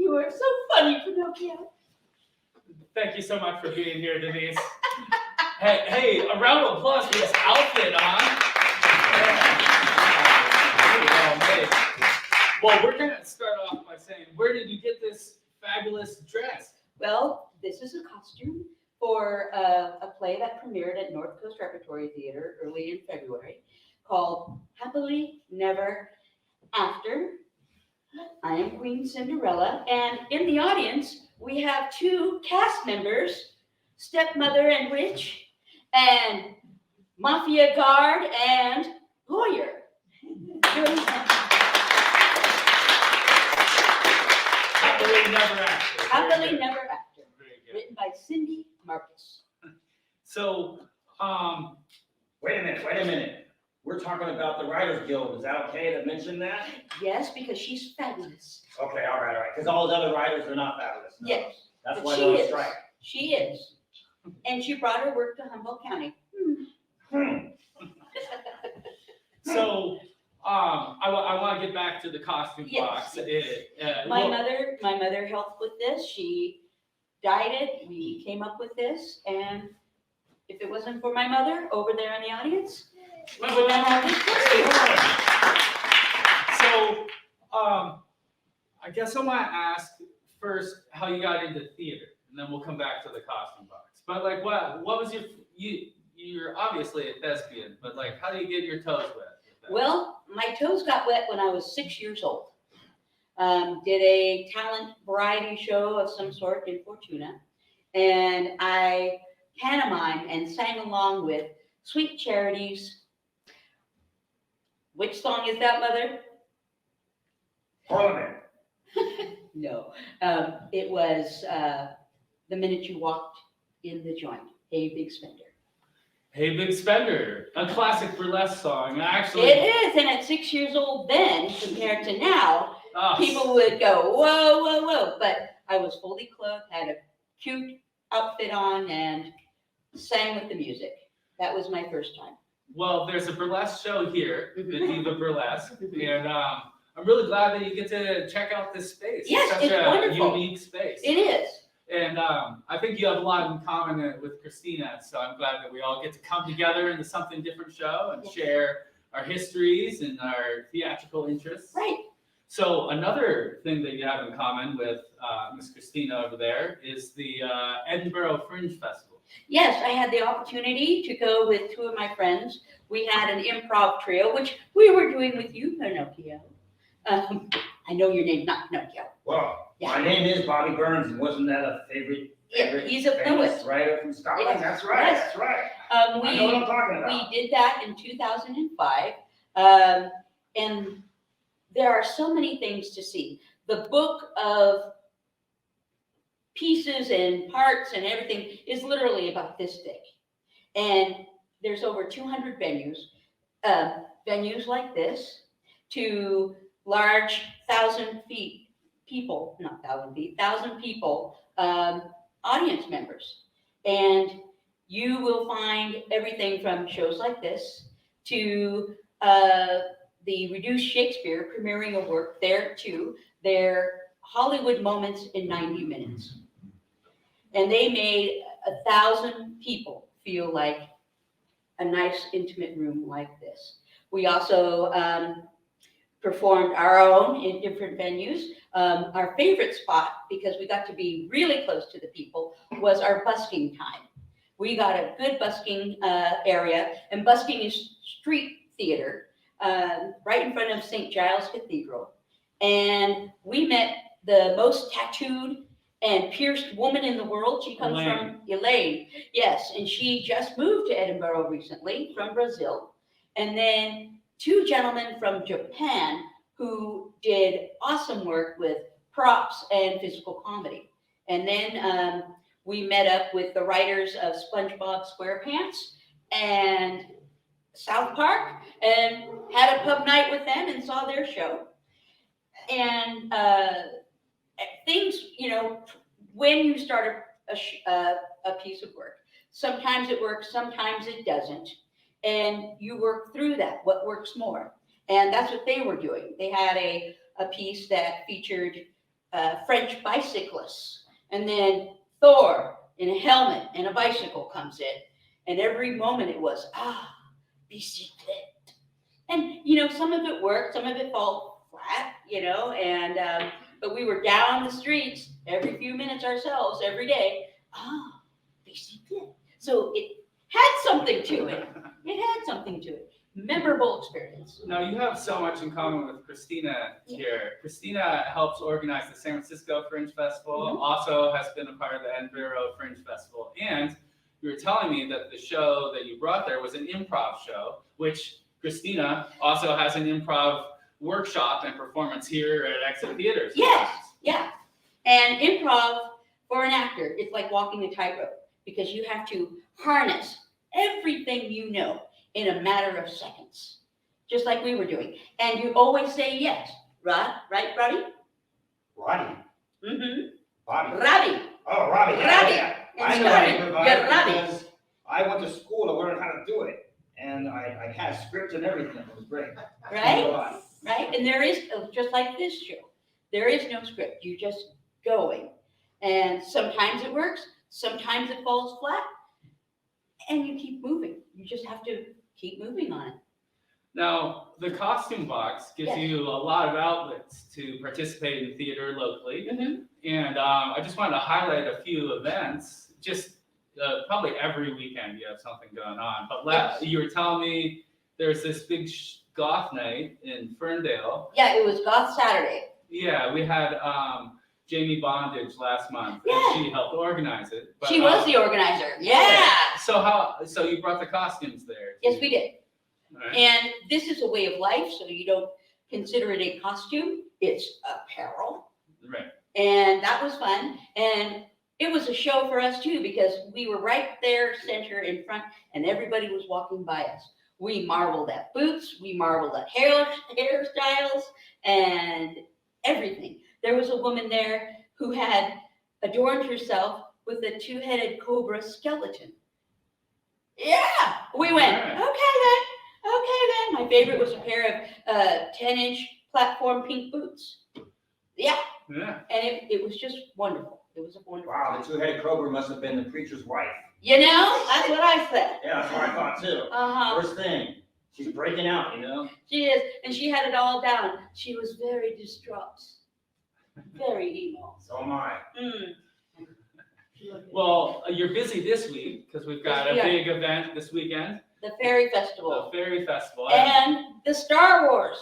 You are so funny, Pinocchio. Thank you so much for being here, Denise. Hey, a round of applause for this outfit, huh? Well, we're going to start off by saying, where did you get this fabulous dress? Well, this is a costume for a play that premiered at North Coast Repertory Theater early in February called Happily Never After. I am Queen Cinderella, and in the audience, we have two cast members, stepmother and witch, and mafia guard and lawyer. Happily Never After. Happily Never After, Very good. written by Cindy Marcus. So, Wait a minute. We're talking about the Writers Guild. Is that okay to mention that? Yes, because she's fabulous. Okay, all right. Because all the other writers are not fabulous. No. Yes, That's but why she they're on is. strike. She is. And she brought her work to Humboldt County. so I want to get back to the costume Yes. box. My mother helped with this. She dyed it. We came up with this, and if it wasn't for my mother over there in the audience, we would not have this costume. So, I guess I want to ask first how you got into theater, and then we'll come back to the costume box. But like, what was you're obviously a thespian, but like, how do you get your toes wet with that? Well, my toes got wet when I was 6 years old. Did a talent variety show of some sort in Fortuna, and I pantomimed and sang along with Sweet Charities. Which song is that, Mother? Parliament. No, it was The Minute You Walked in the Joint. Hey, Big Spender. Hey Big Spender, a classic burlesque song. Actually, It is, and at 6 years old then, compared to now, oh, people would go, whoa, whoa, whoa. But I was fully clothed, had a cute outfit on, and sang with the music. That was my first time. well, there's a burlesque show here, the Mhm. Diva Burlesque, and I'm really glad that you get to check out this space. Yes, Such it's a wonderful. unique space. It is. And I think you have a lot in common with Christina, so I'm glad that we all get to come together into something different show and Yes. share our histories and our theatrical interests. Right. So another thing that you have in common with Miss Christina over there is the Edinburgh Fringe Festival. Yes, I had the opportunity to go with two of my friends. We had an improv trio, which we were doing with you, Pinocchio. I know your name's not Pinocchio. Well, Yeah. my name is Bobby Burns, and wasn't that a favorite? Yeah, he's a famous poet. writer from Scotland? Yes, That's right. yes. That's right. I know what I'm talking about. We did that in 2005, and there are so many things to see. The book of pieces and parts and everything is literally about this thick, and there's over 200 venues, venues like this, to large 1,000 people, audience members. And you will find everything from shows like this to the Reduced Shakespeare premiering a work there too. Their Hollywood Moments in 90 Minutes. And they made 1,000 people feel like a nice intimate room like this. We also performed our own in different venues. Our favorite spot, because we got to be really close to the people, was our busking time. We got a good busking area, and busking is street theater right in front of St. Giles Cathedral. And we met the most tattooed and pierced woman in the world. She comes from Elaine. Yes, and she just moved to Edinburgh recently from Brazil. And then two gentlemen from Japan who did awesome work with props and physical comedy. And then we met up with the writers of SpongeBob SquarePants and South Park and had a pub night with them and saw their show. And things, when you start a piece of work, sometimes it works, sometimes it doesn't. And you work through that, what works more. And that's what they were doing. They had a piece that featured French bicyclists, and then Thor in a helmet and a bicycle comes in, and every moment it was bicyclette, and some of it worked, some of it fell flat, and but we were down the streets every few minutes ourselves every day. Bicyclette. So it had something to it. It had something to it. Memorable experience. Now, you have so much in common with Christina here. Christina helps organize the San Francisco Fringe Festival, also has been a part of the Edinburgh Fringe Festival, and you were telling me that the show that you brought there was an improv show, which Christina also has an improv workshop and performance here at Exit Theaters. Yes, yeah. And improv for an actor, it's like walking a tightrope because you have to harness everything you know in a matter of seconds, just like we were doing. And you always say yes, right, Robbie? Roddy. Mm-hmm. Bobby. Robbie. Oh, Robbie. Robbie. Yeah. And I know Scotty, how to you're improvise Robbie. because I went to school to learn how to do it. And I had scripts and everything. It was great. Right? Right? And there is, just like this show, there is no script. You're just going. And sometimes it works, sometimes it falls flat, and you keep moving. You just have to keep moving on it. Now, the costume box gives Yes. you a lot of outlets to participate in theater locally. Mm-hmm. And I just wanted to highlight a few events. Just probably every weekend you have something going on. But Yes. you were telling me there's this big goth night in Ferndale. Yeah, it was Goth Saturday. Yeah, we had Jamie Bondage last month, Yeah. and she helped organize it. But, She was the organizer. Yeah. So you brought the costumes there? Yes, we did. All right. And this is a way of life, so you don't consider it a costume. It's apparel. Right. And that was fun. And it was a show for us too, because we were right there, center in front, and everybody was walking by us. We marveled at boots, we marveled at hairstyles, and everything. There was a woman there who had adorned herself with a two-headed cobra skeleton. Yeah, we went, Alright. okay then. My favorite was a pair of 10-inch platform pink boots. Yeah, Yeah. and it was just wonderful. It was a wonderful Wow, time. the two-headed cobra must have been the preacher's wife. That's what I said. Yeah, that's what I thought too. Uh-huh. First thing, she's breaking out, She is, and she had it all down. She was very distraught. Very emo. So am I. Mm. Well, you're busy this week because we've got Yes, a we are. big event this weekend, The Fairy the Festival. Fairy Festival. And the Star Wars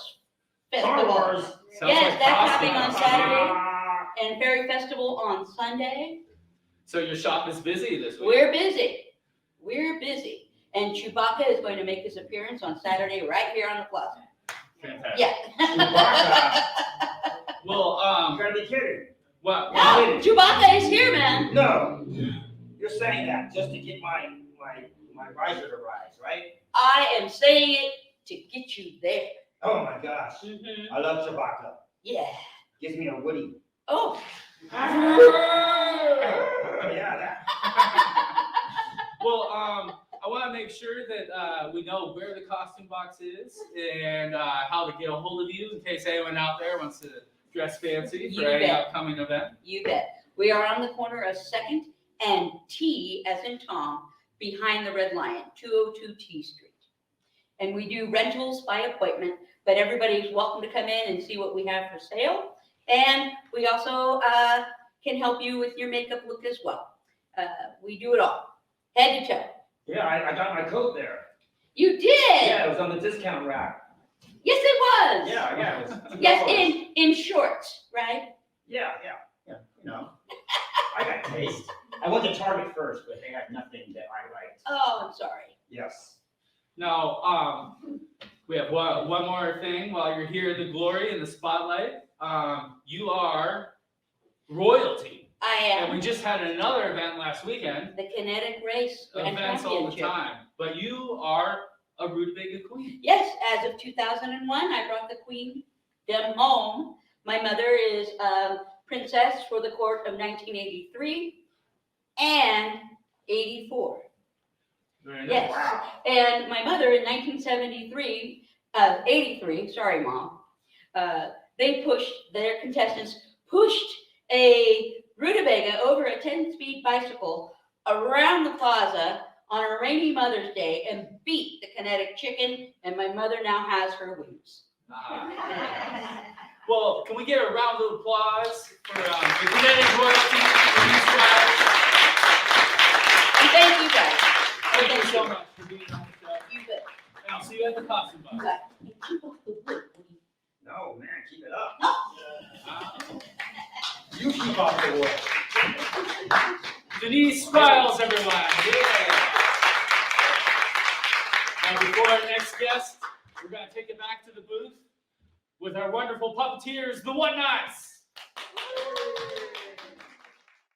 Star Festival. Wars. Sounds Yes, like that's costume happening on costume. Saturday. And Fairy Festival on Sunday. So your shop is busy this week. We're busy. We're busy. And Chewbacca is going to make his appearance on Saturday right here on the plaza. Fantastic. Yeah. Chewbacca. Well, You gotta be kidding. what? No, Chewbacca is here, man. No. You're saying that just to get my riser to rise, right? I am saying it to get you there. Oh my gosh. Mm-hmm. I love Chewbacca. Yeah. Gives me a Woody. Oh. Yeah, that. Well, I want to make sure that we know where the costume box is and how to get a hold of you in case anyone out there wants to dress fancy You for any bet. upcoming event. You bet. We are on the corner of 2nd and T, as in Tom, behind the Red Lion, 202 T Street. And we do rentals by appointment, but everybody's welcome to come in and see what we have for sale. And we also can help you with your makeup look as well. We do it all, head to toe. Yeah, I got my coat there. You did? Yeah, it was on the discount rack. Yes, it was. Yeah, it was. Yes, in shorts, right? Yeah. I got taste. I went to Target first, but they had nothing that I liked. Oh, I'm sorry. Yes. Now, we have one more thing while you're here in the glory and the spotlight. You are royalty. I And am we just had another event last weekend, the Kinetic Race Grand events all the Championship. time. But you are a Rutabaga Queen. Yes, as of 2001, I brought the queendom home. My mother is princess for the court of 1983 and 84. Very nice. Yes. Wow. And my mother in 1973, 83, sorry, Mom, their contestants pushed a rutabaga over a 10-speed bicycle around the plaza on a rainy Mother's Day and beat the Kinetic Chicken, and my mother now has her wings. Well, can we get a round of applause for the Kinetic Royalty for these guys? And thank you guys. Thank you so much for being on the show. You bet. And I'll see you at the costume box. Keep up the wood. No, man, keep it up. Uh, You keep off the wood. Denise Smiles, everyone. Yeah. Now, before our next guest, we're going to take it back to the booth with our wonderful puppeteers, the Whatnots.